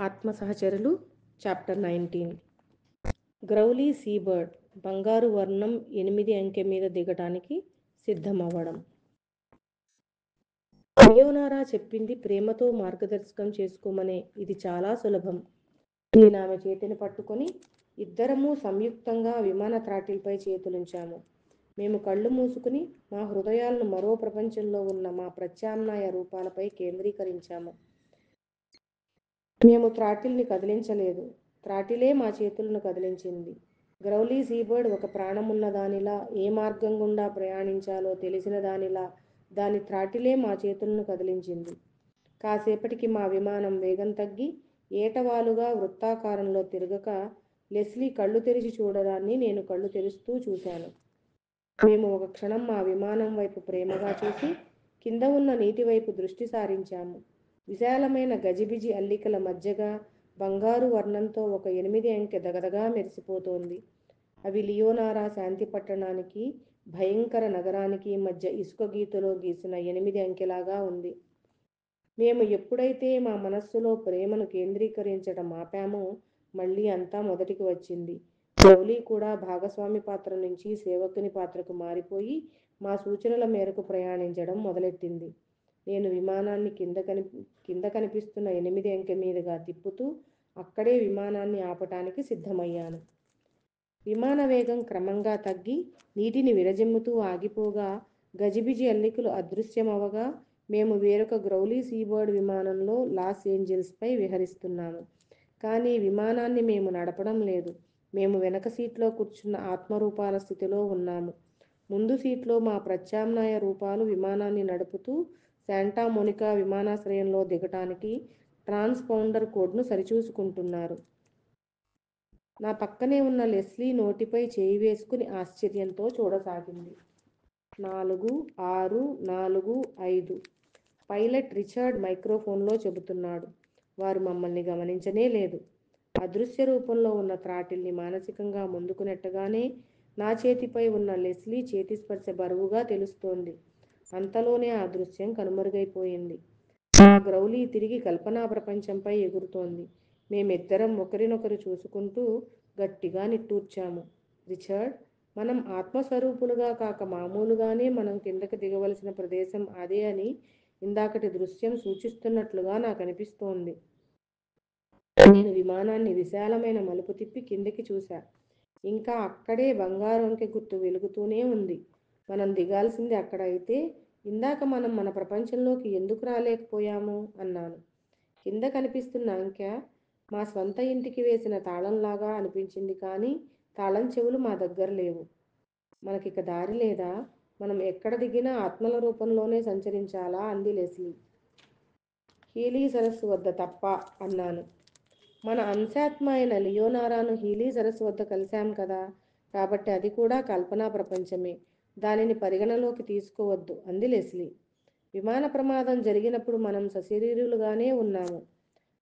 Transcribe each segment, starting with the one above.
ఆత్మ సహచరులు chapter 19. గ్రౌలీ Seabird బంగారు వర్ణం 8 అంకె మీద దిగటానికి సిద్ధమవ్వడం. లియోనారా చెప్పింది ప్రేమతో మార్గదర్శకం చేసుకోమనే. ఇది చాలా సులభం. నేను ఆమె చేతిని పట్టుకొని ఇద్దరము సంయుక్తంగా విమాన త్రాటిల్పై చేతులుంచాము. మేము కళ్ళు మూసుకుని మా హృదయాలను మరో ప్రపంచంలో ఉన్న మా ప్రత్యామ్నాయ రూపాలపై కేంద్రీకరించాము. మేము త్రాటిల్ని కదిలించలేదు. త్రాటిలే మా చేతులను కదిలించింది. గ్రౌలీ సీబర్డ్ ఒక ప్రాణమున్న దానిలా, ఏ మార్గం గుండా ప్రయాణించాలో తెలిసిన దానిలా దాని త్రాటిలే మా చేతులను కదిలించింది. కాసేపటికి మా విమానం వేగం తగ్గి ఏటవాలుగా వృత్తాకారంలో తిరగక లెస్లీ కళ్ళు తెరిచి చూడడాన్ని నేను కళ్ళు తెరుస్తూ చూశాను. మేము ఒక క్షణం మా విమానం వైపు ప్రేమగా చూసి కింద ఉన్న నీటి వైపు దృష్టి సారించాము. విశాలమైన గజిబిజి అల్లికల మధ్యగా బంగారు వర్ణంతో ఒక 8 అంకె దగదగా మెరిసిపోతోంది. అవి లియోనారా శాంతి పట్టణానికి, భయంకర నగరానికి మధ్య ఇసుక గీతలో గీసిన 8 అంకెలాగా ఉంది. మేము ఎప్పుడైతే మా మనస్సులో ప్రేమను కేంద్రీకరించడం ఆపామో మళ్ళీ అంతా మొదటికి వచ్చింది. గ్రౌలీ కూడా భాగస్వామి పాత్ర నుంచి సేవకుని పాత్రకు మారిపోయి మా సూచనల మేరకు ప్రయాణించడం మొదలెట్టింది. నేను విమానాన్ని కింద కనిపిస్తున్న 8 అంకె మీదుగా తిప్పుతూ అక్కడే విమానాన్ని ఆపటానికి సిద్ధమయ్యాను. విమాన వేగం క్రమంగా తగ్గి నీటిని విరజిమ్ముతూ ఆగిపోగా గజిబిజి అల్లికలు అదృశ్యమవగా మేము వేరొక గ్రౌలీ సీబర్డ్ విమానంలో లాస్ ఏంజల్స్పై విహరిస్తున్నాము. కానీ విమానాన్ని మేము నడపడం లేదు. మేము వెనక సీట్లో కూర్చున్న ఆత్మరూపాల స్థితిలో ఉన్నాము. ముందు సీట్లో మా ప్రత్యామ్నాయ రూపాలు విమానాన్ని నడుపుతూ శాంటా మోనికా విమానాశ్రయంలో దిగటానికి ట్రాన్స్పౌండర్ కోడ్ను సరిచూసుకుంటున్నారు. నా పక్కనే ఉన్న లెస్లీ నోటిపై చేయి వేసుకుని ఆశ్చర్యంతో చూడసాగింది. 4, 6, 4, 5 పైలట్ రిచర్డ్ మైక్రోఫోన్లో చెబుతున్నాడు. వారు మమ్మల్ని గమనించనే లేదు. అదృశ్య రూపంలో ఉన్న త్రాటిల్ని మానసికంగా ముందుకు నెట్టగానే నా చేతిపై ఉన్న లెస్లీ చేతి స్పర్శ బరువుగా తెలుస్తోంది. అంతలోనే ఆ దృశ్యం కనుమరుగైపోయింది. ఆ గ్రౌలీ తిరిగి కల్పనా ప్రపంచంపై ఎగురుతోంది. మేమిద్దరం ఒకరినొకరు చూసుకుంటూ గట్టిగా నిట్టూర్చాము. రిచర్డ్, మనం ఆత్మస్వరూపులుగా కాక మామూలుగానే మనం కిందకి దిగవలసిన ప్రదేశం అదే అని ఇందాకటి దృశ్యం సూచిస్తున్నట్లుగా నాకనిపిస్తోంది. నేను విమానాన్ని విశాలమైన మలుపు తిప్పి కిందకి చూశా. ఇంకా అక్కడే బంగారు అంకె గుర్తు వెలుగుతూనే ఉంది. మనం దిగాల్సింది అక్కడ అయితే ఇందాక మనం మన ప్రపంచంలోకి ఎందుకు రాలేకపోయాము అన్నాను. కింద కనిపిస్తున్న అంకె మా స్వంత ఇంటికి వేసిన తాళంలాగా అనిపించింది. కానీ తాళం చెవులు మా దగ్గర లేవు. మనకిక దారి లేదా? మనం ఎక్కడ దిగినా ఆత్మల రూపంలోనే సంచరించాలా అంది లెస్లీ. హీలీ సరస్సు వద్ద తప్ప అన్నాను. మన అంశాత్మ అయిన లియోనారాను హీలీ సరస్సు వద్ద కలిశాం కదా, కాబట్టి అది కూడా కల్పనా ప్రపంచమే. దానిని పరిగణలోకి తీసుకోవద్దు అంది లెస్లీ. విమాన ప్రమాదం జరిగినప్పుడు మనం సశరీరులుగానే ఉన్నాము.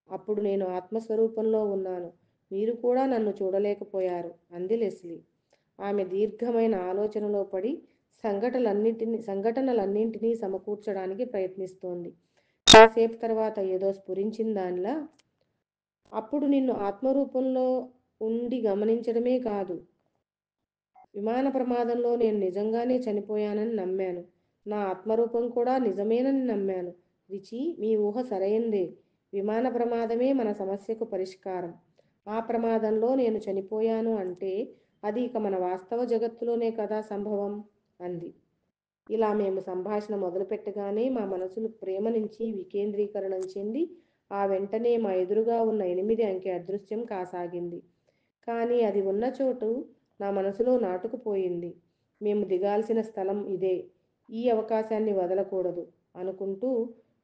అప్పుడు నేను ఆత్మస్వరూపంలో ఉన్నాను. మీరు కూడా నన్ను చూడలేకపోయారు అంది లెస్లీ. ఆమె దీర్ఘమైన ఆలోచనలో పడి సంఘటనలన్నింటినీ సమకూర్చడానికి ప్రయత్నిస్తోంది. కాసేపు తర్వాత ఏదో స్ఫురించిందానిలా, అప్పుడు నిన్ను ఆత్మరూపంలో ఉండి గమనించడమే కాదు, విమాన ప్రమాదంలో నేను నిజంగానే చనిపోయానని నమ్మాను. నా ఆత్మరూపం కూడా నిజమేనని నమ్మాను. రిచీ, మీ ఊహ సరైందే. విమాన ప్రమాదమే మన సమస్యకు పరిష్కారం. ఆ ప్రమాదంలో నేను చనిపోయాను అంటే అది ఇక మన వాస్తవ జగత్తులోనే కదా సంభవం అంది. ఇలా మేము సంభాషణ మొదలుపెట్టగానే మా మనసులు ప్రేమ నుంచి వికేంద్రీకరణం చెంది ఆ వెంటనే మా ఎదురుగా ఉన్న 8 అంకె అదృశ్యం కాసాగింది. కానీ అది ఉన్న చోటు నా మనసులో నాటుకుపోయింది. మేము దిగాల్సిన స్థలం ఇదే, ఈ అవకాశాన్ని వదలకూడదు అనుకుంటూ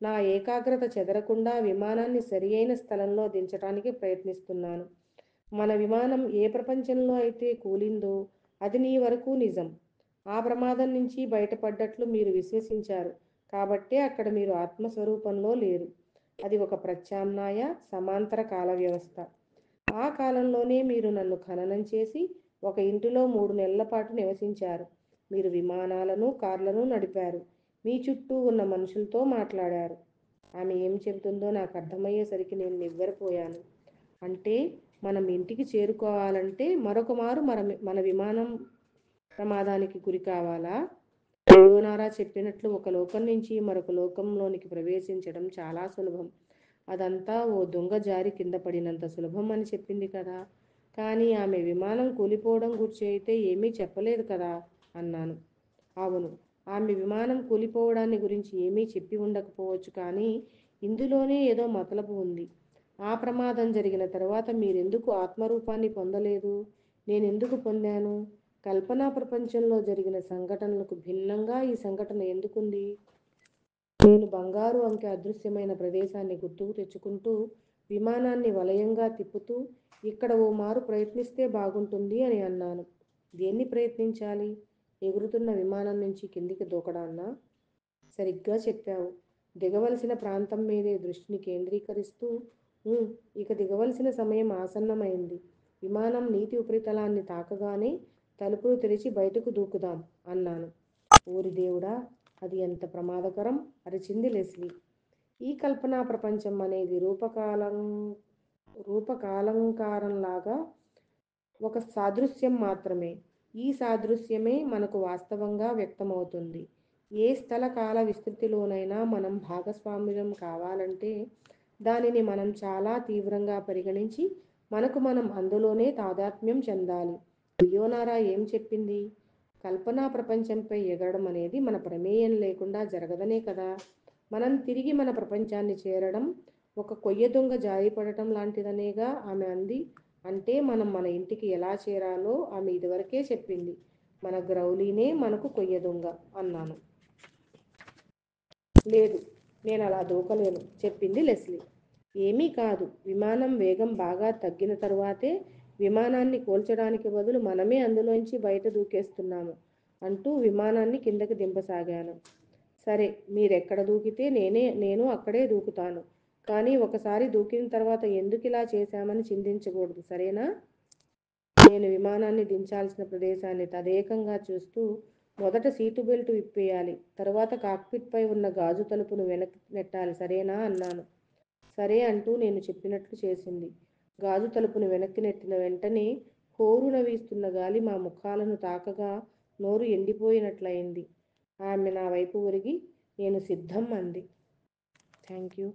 నా ఏకాగ్రత చెదరకుండా విమానాన్ని సరి అయిన స్థలంలో దించడానికి ప్రయత్నిస్తున్నాను. మన విమానం ఏ ప్రపంచంలో అయితే కూలిందో అది నీ వరకు నిజం. ఆ ప్రమాదం నుంచి బయటపడ్డట్లు మీరు విశ్వసించారు కాబట్టే అక్కడ మీరు ఆత్మస్వరూపంలో లేరు. అది ఒక ప్రత్యామ్నాయ సమాంతర కాల వ్యవస్థ. ఆ కాలంలోనే మీరు నన్ను ఖననం చేసి ఒక ఇంటిలో 3 నెలల పాటు నివసించారు. మీరు విమానాలను, కార్లను నడిపారు. మీ చుట్టూ ఉన్న మనుషులతో మాట్లాడారు. ఆమె ఏం చెబుతుందో నాకు అర్థమయ్యేసరికి నేను నివ్వెరపోయాను. అంటే మనం ఇంటికి చేరుకోవాలంటే మరొక మారు మన విమానం ప్రమాదానికి గురి కావాలా? యోనారా చెప్పినట్లు ఒక లోకం నుంచి మరొక లోకంలోనికి ప్రవేశించడం చాలా సులభం. అదంతా ఓ దొంగ జారి కింద పడినంత సులభం అని చెప్పింది కదా. కానీ ఆమె విమానం కూలిపోవడం గురించి అయితే ఏమీ చెప్పలేదు కదా అన్నాను. అవును, ఆమె విమానం కూలిపోవడాన్ని గురించి ఏమీ చెప్పి ఉండకపోవచ్చు, కానీ ఇందులోనే ఏదో మతలబు ఉంది. ఆ ప్రమాదం జరిగిన తర్వాత మీరెందుకు ఆత్మరూపాన్ని పొందలేదు? నేనెందుకు పొందాను? కల్పనా ప్రపంచంలో జరిగిన సంఘటనలకు భిన్నంగా ఈ సంఘటన ఎందుకుంది? నేను బంగారు అంకె అదృశ్యమైన ప్రదేశాన్ని గుర్తుకు తెచ్చుకుంటూ విమానాన్ని వలయంగా తిప్పుతూ ఇక్కడ ఓ మారు ప్రయత్నిస్తే బాగుంటుంది అని అన్నాను. దేన్ని ప్రయత్నించాలి? ఎగురుతున్న విమానం నుంచి కిందికి దూకడాన్నా? సరిగ్గా చెప్పావు. దిగవలసిన ప్రాంతం మీదే దృష్టిని కేంద్రీకరిస్తూ ఇక దిగవలసిన సమయం ఆసన్నమైంది. విమానం నీటి ఉపరితలాన్ని తాకగానే తలుపులు తెరిచి బయటకు దూకుదాం అన్నాను. ఓరి దేవుడా, అది ఎంత ప్రమాదకరం! అరిచింది లెస్లీ. ఈ కల్పనా ప్రపంచం అనేది రూపకాలంకారంలాగా ఒక సాదృశ్యం మాత్రమే. ఈ సాదృశ్యమే మనకు వాస్తవంగా వ్యక్తమవుతుంది. ఏ స్థల కాల విస్తృతిలోనైనా మనం భాగస్వామ్యం కావాలంటే దానిని మనం చాలా తీవ్రంగా పరిగణించి మనకు మనం అందులోనే తాదాత్మ్యం చెందాలి. లియోనారా ఏం చెప్పింది? కల్పనా ప్రపంచంపై ఎగరడం అనేది మన ప్రమేయం లేకుండా జరగదనే కదా. మనం తిరిగి మన ప్రపంచాన్ని చేరడం ఒక కొయ్య దొంగ జారిపడటం లాంటిదనేగా ఆమె అంది. అంటే మనం మన ఇంటికి ఎలా చేరాలో ఆమె ఇదివరకే చెప్పింది. మన గ్రౌలీనే మనకు కొయ్య దొంగ అన్నాను. లేదు, నేను అలా దూకలేను చెప్పింది లెస్లీ. ఏమీ కాదు, విమానం వేగం బాగా తగ్గిన తరువాతే విమానాన్ని కూల్చడానికి బదులు మనమే అందులోంచి బయట దూకేస్తున్నాము అంటూ విమానాన్ని కిందకి దింపసాగాను. సరే, మీరెక్కడ దూకితే నేను అక్కడే దూకుతాను. కానీ ఒకసారి దూకిన తర్వాత ఎందుకు ఇలా చేశామని చింతించకూడదు, సరేనా? నేను విమానాన్ని దించాల్సిన ప్రదేశాన్ని తదేకంగా చూస్తూ మొదట సీటు బెల్ట్ విప్పేయాలి, తరువాత కాక్పిట్ పై ఉన్న గాజు తలుపును వెనక్కి నెట్టాలి, సరేనా అన్నాను. సరే అంటూ నేను చెప్పినట్లు చేసింది. గాజు తలుపును వెనక్కి నెట్టిన వెంటనే హోరున వీస్తున్న గాలి మా ముఖాలను తాకగా నోరు ఎండిపోయినట్లయింది. ఆమె నా వైపు ఒరిగి నేను సిద్ధం అంది. Thank you.